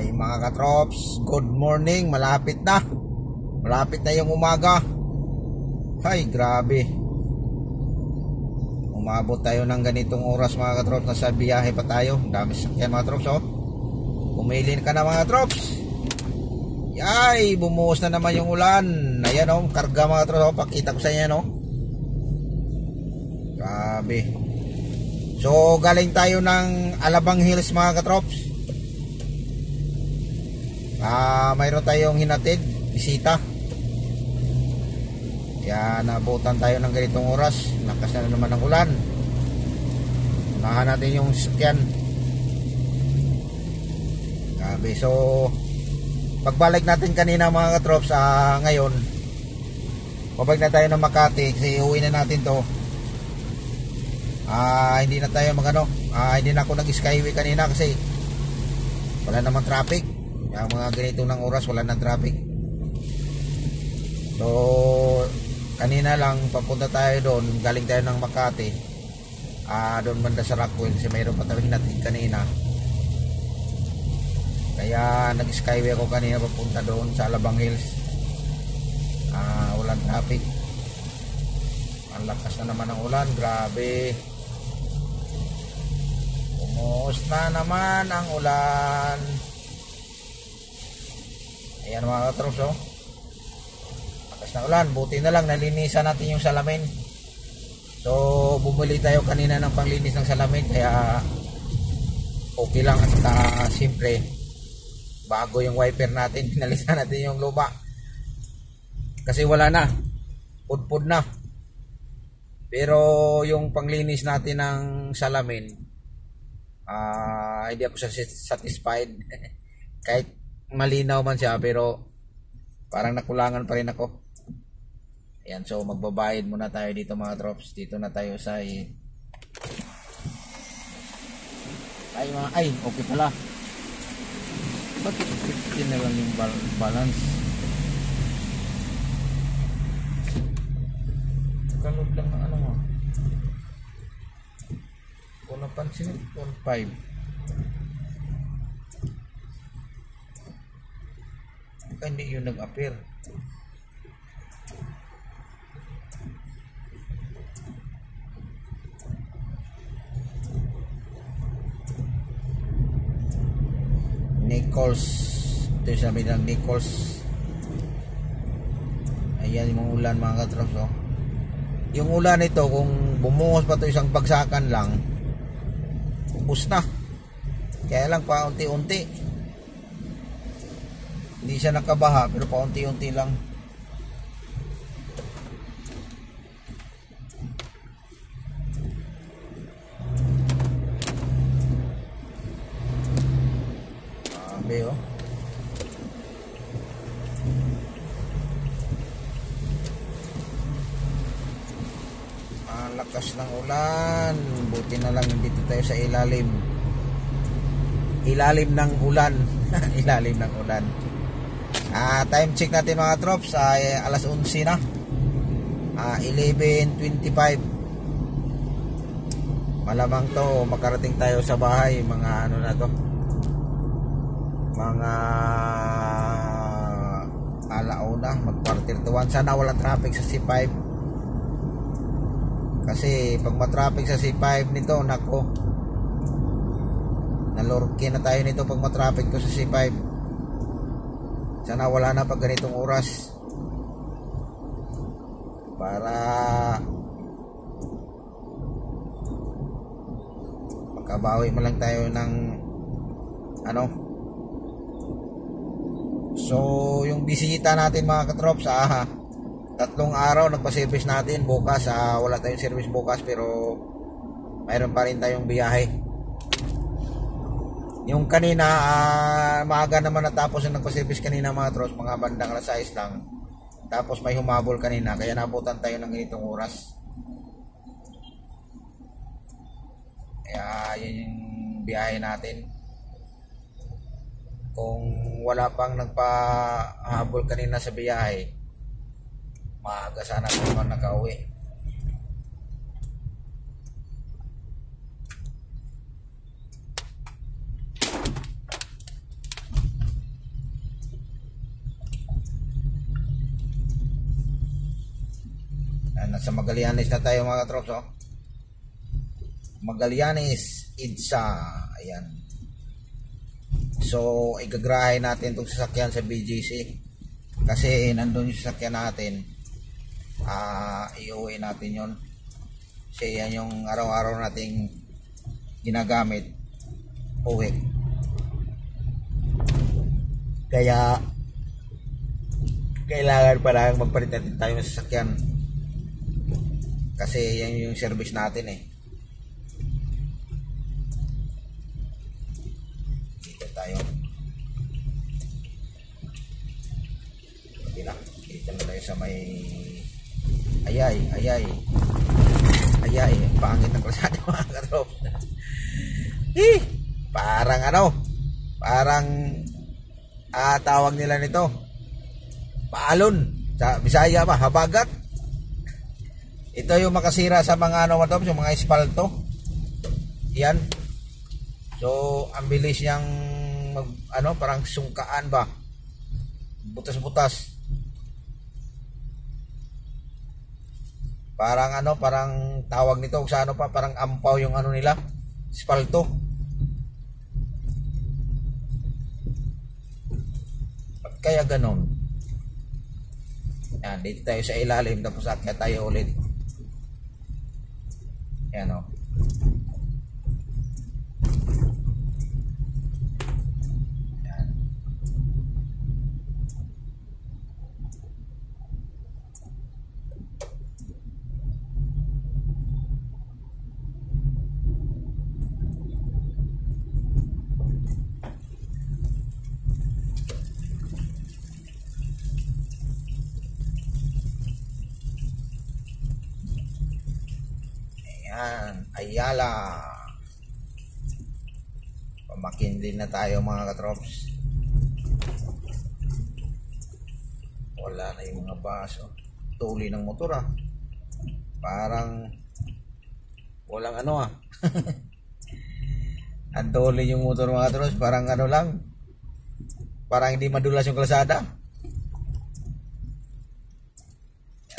Ay mga katrops, good morning. Malapit na. Malapit na yung umaga. Ay grabe. Umabot tayo ng ganitong oras mga katrops. Nasa biyahe pa tayo. Dami sakyan mga katrops oh. Pumilin ka na mga katrops. Yay, bumuhos na naman yung ulan. Ayan oh, karga mga katrops oh. Pakita ko sa inyo no. Grabe. So galing tayo ng Alabang Hills mga katrops. Mayroon tayong hinatid, bisita. Kaya nabutan tayo ng ganitong oras. Lakas na naman ng ulan. Unahan natin yung sasakyan. Grabe. So pagbalik natin kanina mga katrops, ngayon pabalik na tayo ng Makati kasi uwi na natin to. Hindi na tayo hindi na ako nag-skyway kanina kasi wala namang traffic. Yung mga ganito ng oras wala nang traffic. So kanina lang papunta tayo doon, galing tayo ng Makati. Doon banda sa Rockwell kasi mayroon pa tayong hinatid kanina. Kaya nag-skyway ako kanina papunta doon sa Alabang Hills. Walang traffic. Ang lakas na naman ng ulan, grabe. Kumusta naman ang ulan? Ayan mga katrops oh. Lakas ng ulan, buti na lang nalinisan natin yung salamin. So bumili tayo kanina ng panglinis ng salamin, kaya okay lang. At siyempre bago yung wiper natin, pinalitan natin yung luma kasi wala na, pudpud na. Pero yung panglinis natin ng salamin, hindi ako satisfied. Kahit malinaw man siya, pero parang nakulangan pa rin ako. Ayan, so magbabayad muna tayo dito mga trops. Dito na tayo sa okay pala. Bakit 15 na lang yung balance? Kalod lang ng mo. Kung napansin, 1.5. Hindi yun nag-appear. Nichols. Ito yung sabi ng Nichols. Ayan yung ulan mga katrops oh. Yung ulan ito, kung bumuhos pa ito isang bagsakan lang, ubus na. Kaya lang pa unti-unti. Hindi siya nakabaha pero paunti-unti lang. Grabe oh. Lakas ng ulan. Buti na lang dito tayo sa ilalim ng ulan. Ilalim ng ulan. Time check natin mga trops ay alas 11 na. 11:25. Malamang to makarating tayo sa bahay mga na to, mga alauna, mag-quarter to 1. Sana walang traffic sa C5 kasi pag matraffic sa C5 nito, nako, nalorke na tayo nito pag matraffic to sa C5. Sana wala na pag ganitong oras para makabawi mo lang tayo ng So yung bisita natin mga katrops, 3 araw nagpa-service natin. Bukas wala tayong service bukas pero mayroon pa rin tayong biyahe. Yung kanina maaga naman natapos yung nagpa-service kanina mga trops, mga bandang alas 6 lang. Tapos may humabol kanina kaya nabutan tayo ng ganitong oras. Kaya yun yung biyahe natin. Kung wala pang nagpahabol kanina sa biyahe, maaga sana naman nakauwi. Nasa Magallanes na tayo mga katrops, oh. Magallanes, EDSA. Ayan. So, igagrahe natin itong sasakyan sa BGC. Kasi nandun yung sasakyan natin. Iuwi natin yon. Kasi yan yung araw-araw nating ginagamit. Uwi. Kaya kailangan pa lang magpalit natin tayo ng sasakyan. Kasi yan yung service natin eh. Dito tayo. Dito na tayo sa may ayay. Pangit ang kalsada mga katrop. Parang tawag nila nito paalon sa Bisaya ba, habagat. Ito yung makasira sa mga yung mga espalto. Yan. So ang bilis niyang parang sungkaan ba, butas-butas. Parang tawag nito sa parang ampaw yung nila, espalto. Kaya ganon. Yan, dito tayo sa ilalim, tapos akyat tayo ulit. Yan o. Yan. Ayala. Pamakin din na tayo mga katrops. Wala na yung mga baso. Tuli ng motor Parang walang Ang tuli yung motor mga katrops. Parang lang. Parang hindi madulas yung kalsada.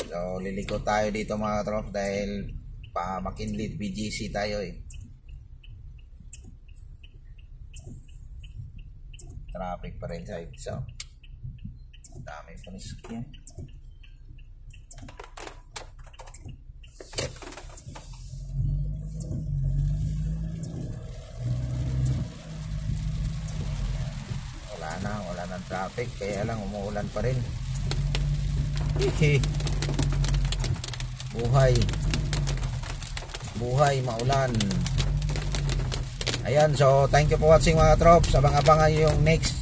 So liliko tayo dito mga katrops dahil Makinlit BGC tayo eh. Traffic pa rin sa so. Dami pa rin sakyan. Wala nang traffic, kaya lang umuulan pa rin. Buhay maulan. Ayan, so thank you for watching mga trops. Abang-abangan yung next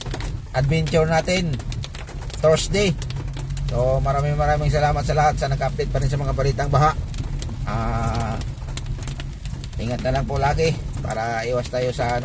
adventure natin Thursday. So maraming salamat sa lahat sa nag-update pa rin sa mga balitang baha. Ingat na lang po lagi para iwas tayo sa